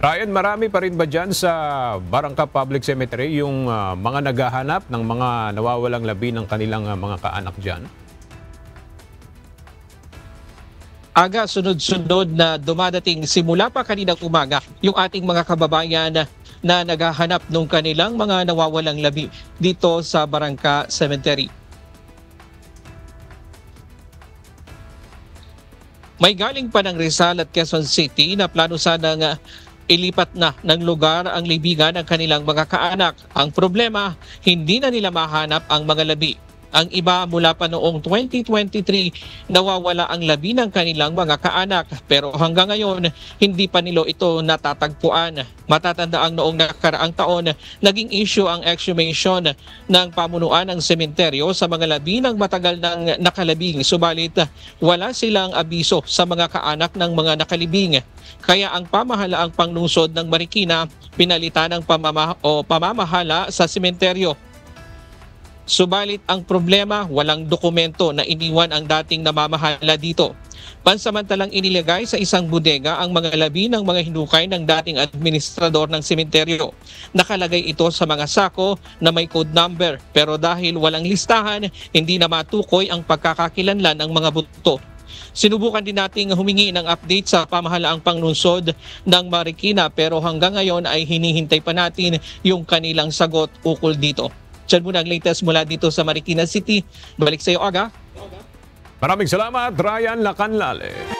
Ryan, marami pa rin ba dyan sa Barangka Public Cemetery yung mga naghahanap ng mga nawawalang labi ng kanilang mga kaanak dyan? Aga sunod-sunod na dumadating simula pa kaninang umaga yung ating mga kababayan na naghahanap ng kanilang mga nawawalang labi dito sa Barangka Cemetery. May galing pa ng Rizal at Quezon City na plano sanang ilipat na ng lugar ang libigan ng kanilang mga kaanak. Ang problema, hindi na nila mahanap ang mga labi. Ang iba mula pa noong 2023 nawawala ang labi ng kanilang mga kaanak pero hanggang ngayon hindi pa nila ito natatagpuan. Matatandaang noong nakaraang taon naging issue ang exhumation ng pamunuan ng sementeryo sa mga labi ng matagal ng nakalibing subalit wala silang abiso sa mga kaanak ng mga nakalibing. Kaya ang pamahalaang panglungsod ng Marikina pinalitan ng pamamahala sa sementeryo. Subalit ang problema, walang dokumento na iniwan ang dating namamahala dito. Pansamantalang inilagay sa isang bodega ang mga labi ng mga hinukay ng dating administrador ng sementeryo. Nakalagay ito sa mga sako na may code number pero dahil walang listahan, hindi na matukoy ang pagkakakilanlan ng mga buto. Sinubukan din nating humingi ng update sa pamahalaang panglungsod ng Marikina pero hanggang ngayon ay hinihintay pa natin yung kanilang sagot ukol dito. Diyan muna ang latest mula dito sa Marikina City. Balik sa iyo, Aga. Maraming salamat, Ryan Lacanlale.